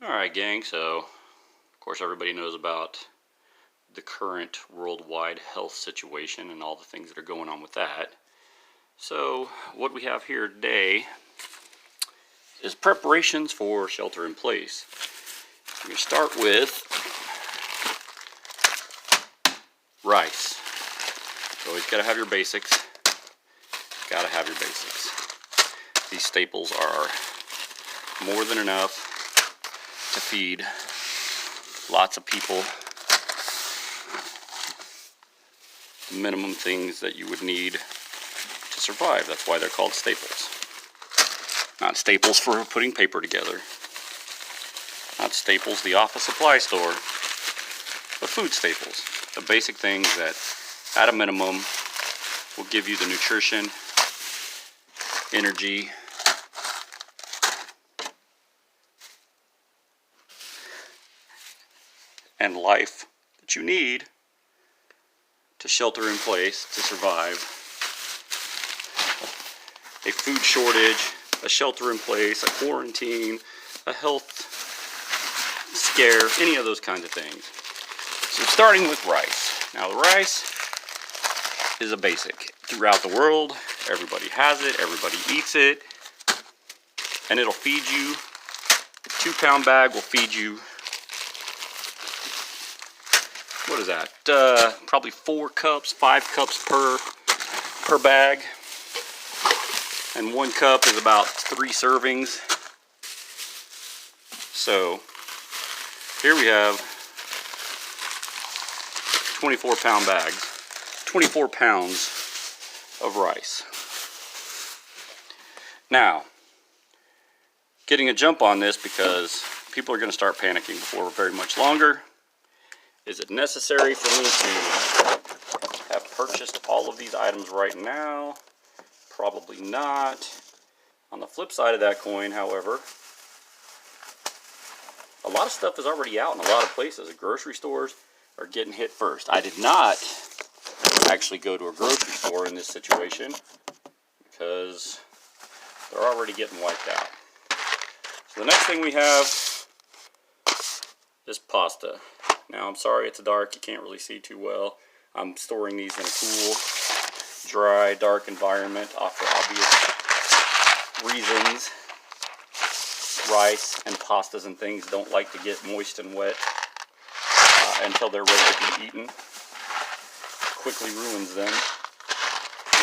Alright gang, so of course everybody knows about the current worldwide health situation and all the things that are going on with that. So what we have here today is preparations for shelter in place. We're going to start with rice. You always got to have your basics. Got to have your basics. These staples are more than enough to feed lots of people. The minimum things that you would need to survive. That's why they're called staples. Not staples for putting paper together. Not staples the office supply store. But food staples. The basic things that at a minimum will give you the nutrition, energy, and life that you need to shelter in place to survive a food shortage, a shelter in place, a quarantine, a health scare, any of those kinds of things. So starting with rice. Now the rice is a basic. Throughout the world, everybody has it, everybody eats it, and it'll feed you. A 2-pound bag will feed you, what is that? Probably 4 cups, 5 cups per bag. And 1 cup is about 3 servings. So here we have 24-pound bags, 24 pounds of rice. Now, getting a jump on this because people are going to start panicking before very much longer. Is it necessary for me to have purchased all of these items right now? Probably not. On the flip side of that coin, however, a lot of stuff is already out in a lot of places. The grocery stores are getting hit first. I did not actually go to a grocery store in this situation because they're already getting wiped out. So the next thing we have is pasta. Now, I'm sorry it's dark, you can't really see too well. I'm storing these in a cool, dry, dark environment for obvious reasons. Rice and pastas and things don't like to get moist and wet until they're ready to be eaten. Quickly ruins them.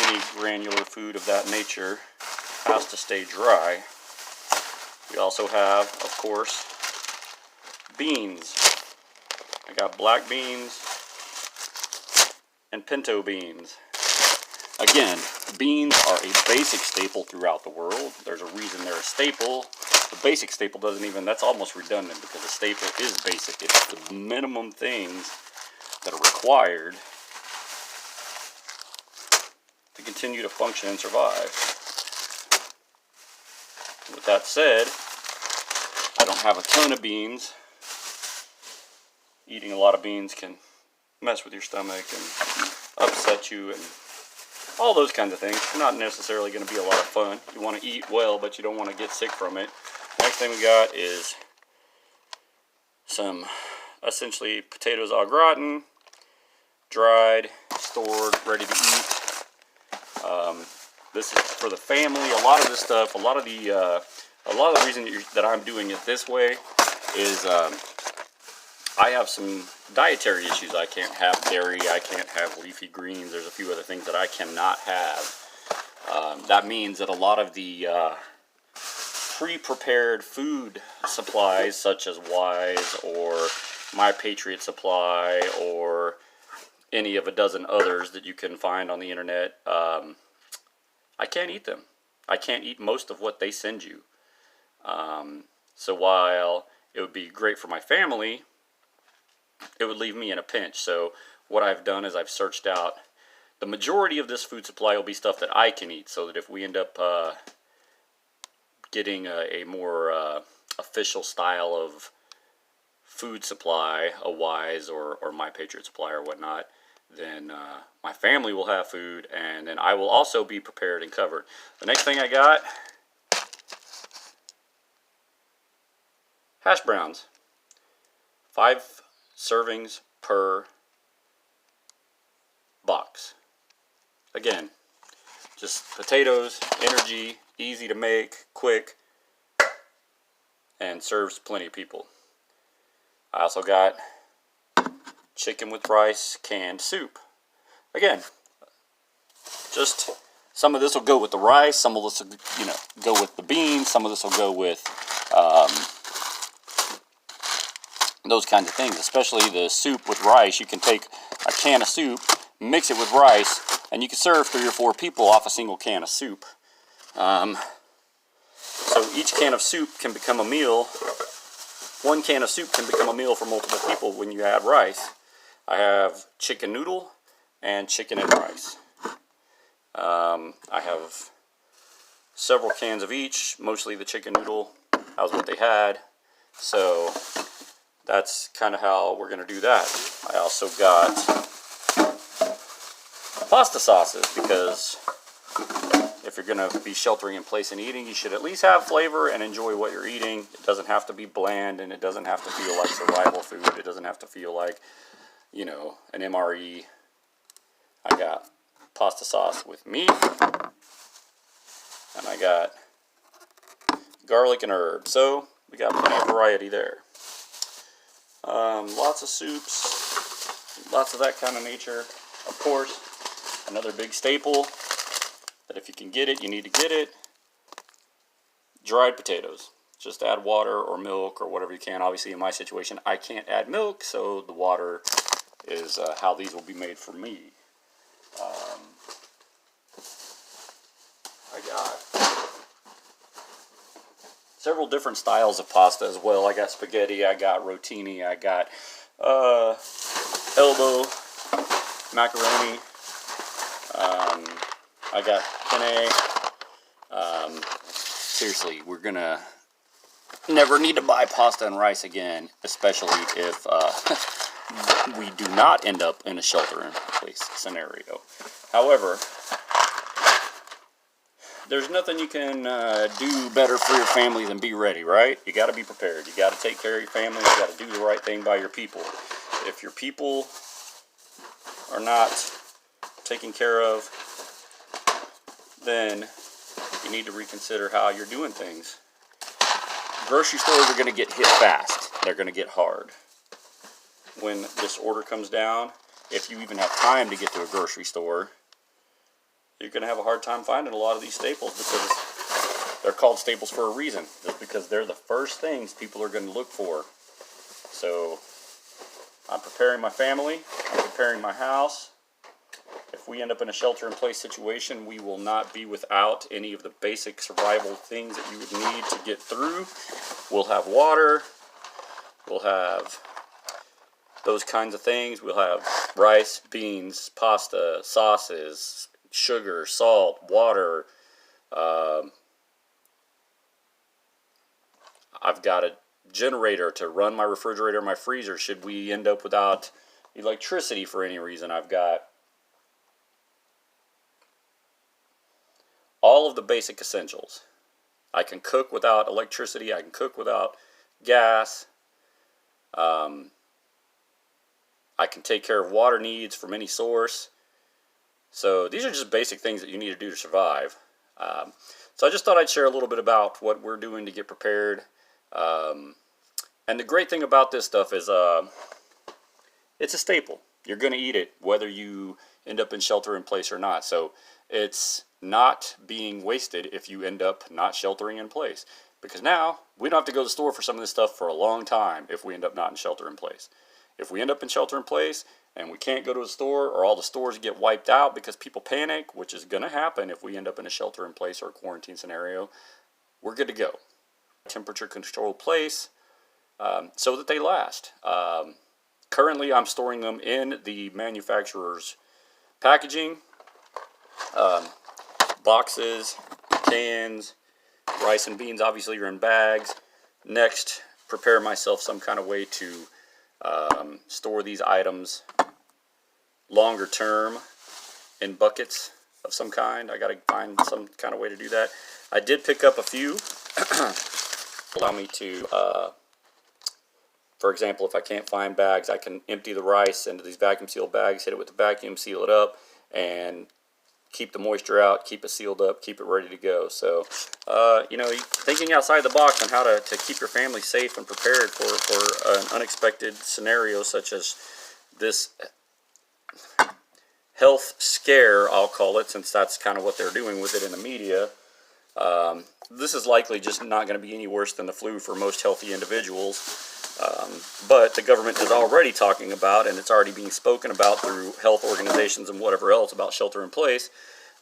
Any granular food of that nature has to stay dry. We also have, of course, beans. I got black beans and pinto beans. Again, beans are a basic staple throughout the world. There's a reason they're a staple. The basic staple doesn't even, that's almost redundant because a staple is basic. It's the minimum things that are required to continue to function and survive. With that said, I don't have a ton of beans. Eating a lot of beans can mess with your stomach and upset you and all those kinds of things. It's not necessarily going to be a lot of fun. You want to eat well, but you don't want to get sick from it. Next thing we got is some essentially potatoes au gratin, dried, stored, ready to eat. This is for the family. A lot of this stuff, a lot of the reason that I'm doing it this way is I have some dietary issues. I can't have dairy, I can't have leafy greens. There's a few other things that I cannot have. That means that a lot of the pre-prepared food supplies such as Wise or My Patriot Supply or any of a dozen others that you can find on the internet, I can't eat them. I can't eat most of what they send you. So while it would be great for my family, it would leave me in a pinch. So what I've done is I've searched out the majority of this food supply will be stuff that I can eat, so that if we end up getting a more official style of food supply, a Wise or My Patriot Supply or whatnot, then my family will have food, and then I will also be prepared and covered. The next thing I got Hash browns, 5 servings per box. Again, just potatoes, energy, easy to make, quick, and serves plenty of people. I also got chicken with rice canned soup. Again, just some of this will go with the rice, some of this will, go with the beans, some of this will go with those kinds of things, especially the soup with rice. You can take a can of soup, mix it with rice, and you can serve 3 or 4 people off a single can of soup. So each can of soup can become a meal. 1 can of soup can become a meal for multiple people when you add rice. I have chicken noodle and chicken and rice. I have several cans of each, mostly the chicken noodle. That was what they had. So that's kind of how we're going to do that. I also got pasta sauces, because if you're going to be sheltering in place and eating, you should at least have flavor and enjoy what you're eating. It doesn't have to be bland, and it doesn't have to feel like survival food. It doesn't have to feel like, an MRE. I got pasta sauce with meat, and I got garlic and herbs. So we got plenty of variety there. Lots of soups, lots of that kind of nature. Of course, another big staple that if you can get it, you need to get it. Dried potatoes. Just add water or milk or whatever you can. Obviously, in my situation, I can't add milk, so the water is how these will be made for me. I got several different styles of pasta as well. I got spaghetti, I got rotini, I got elbow macaroni, I got penne. Seriously, we're gonna never need to buy pasta and rice again, especially if we do not end up in a shelter-in-place scenario. However, there's nothing you can do better for your family than be ready, right? You got to be prepared. You got to take care of your family. You got to do the right thing by your people. If your people are not taken care of, then you need to reconsider how you're doing things. Grocery stores are going to get hit fast. They're going to get hard. When this order comes down, if you even have time to get to a grocery store, you're going to have a hard time finding a lot of these staples, because they're called staples for a reason. Just because they're the first things people are going to look for. So I'm preparing my family. I'm preparing my house. If we end up in a shelter-in-place situation, we will not be without any of the basic survival things that you would need to get through. We'll have water. We'll have those kinds of things. We'll have rice, beans, pasta, sauces, sugar, salt, water. I've got a generator to run my refrigerator and my freezer should we end up without electricity for any reason. I've got all of the basic essentials. I can cook without electricity. I can cook without gas. I can take care of water needs from any source. So these are just basic things that you need to do to survive. So I just thought I'd share a little bit about what we're doing to get prepared. And the great thing about this stuff is it's a staple. You're going to eat it whether you end up in shelter in place or not. So it's not being wasted if you end up not sheltering in place. Because now we don't have to go to the store for some of this stuff for a long time if we end up not in shelter in place. If we end up in shelter in place and we can't go to a store, or all the stores get wiped out because people panic, which is going to happen if we end up in a shelter in place or a quarantine scenario, we're good to go. Temperature controlled place so that they last. Currently I'm storing them in the manufacturer's packaging, boxes, cans, rice and beans obviously are in bags. Next, prepare myself some kind of way to store these items longer term in buckets of some kind. I gotta find some kind of way to do that. I did pick up a few allow me to For example, if I can't find bags, I can empty the rice into these vacuum sealed bags, hit it with the vacuum, seal it up, and keep the moisture out, keep it sealed up, keep it ready to go. So, you know, thinking outside the box on how to keep your family safe and prepared for an unexpected scenario such as this health scare, I'll call it, since that's kind of what they're doing with it in the media. This is likely just not going to be any worse than the flu for most healthy individuals. But the government is already talking about, and it's already being spoken about through health organizations and whatever else about shelter in place.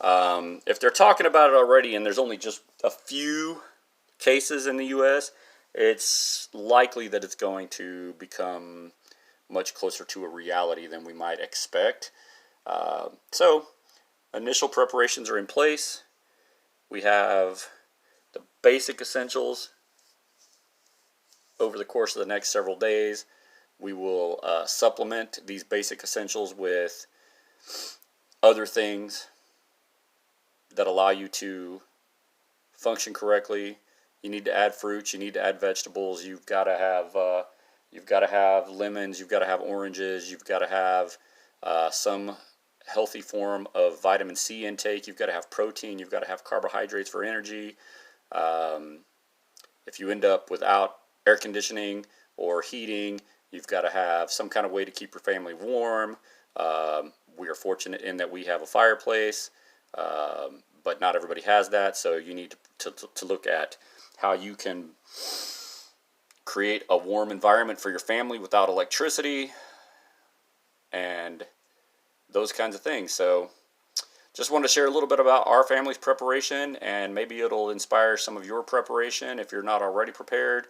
If they're talking about it already and there's only just a few cases in the U.S., it's likely that it's going to become much closer to a reality than we might expect. So, initial preparations are in place. We have the basic essentials. Over the course of the next several days, we will supplement these basic essentials with other things that allow you to function correctly. You need to add fruits. You need to add vegetables. You've got to have lemons. You've got to have oranges. You've got to have some healthy form of vitamin C intake. You've got to have protein. You've got to have carbohydrates for energy. If you end up without air conditioning or heating, you've got to have some kind of way to keep your family warm. We are fortunate in that we have a fireplace, but not everybody has that, so you need to look at how you can create a warm environment for your family without electricity and those kinds of things. So just wanted to share a little bit about our family's preparation, and maybe it'll inspire some of your preparation if you're not already prepared.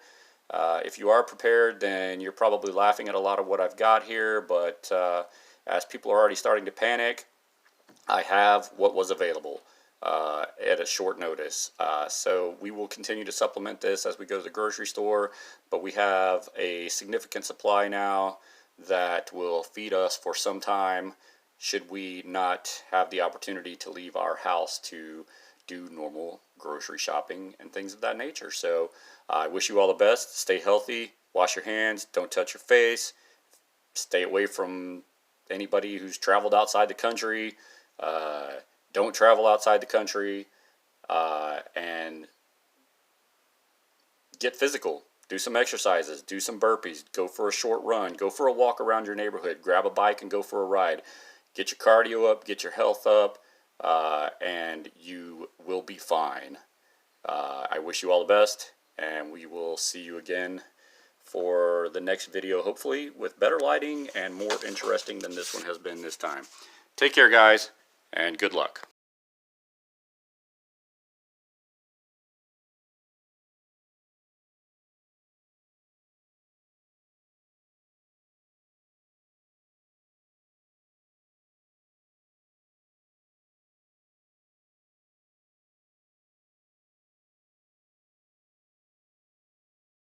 If you are prepared, then you're probably laughing at a lot of what I've got here, but as people are already starting to panic, I have what was available at a short notice. So we will continue to supplement this as we go to the grocery store, but we have a significant supply now that will feed us for some time should we not have the opportunity to leave our house to do normal grocery shopping and things of that nature. So I wish you all the best. Stay healthy, wash your hands, don't touch your face, stay away from anybody who's traveled outside the country, don't travel outside the country, and get physical. Do some exercises, do some burpees, go for a short run, go for a walk around your neighborhood, grab a bike and go for a ride. Get your cardio up, get your health up, and you will be fine. I wish you all the best, and we will see you again for the next video, hopefully with better lighting and more interesting than this one has been this time. Take care, guys, and good luck.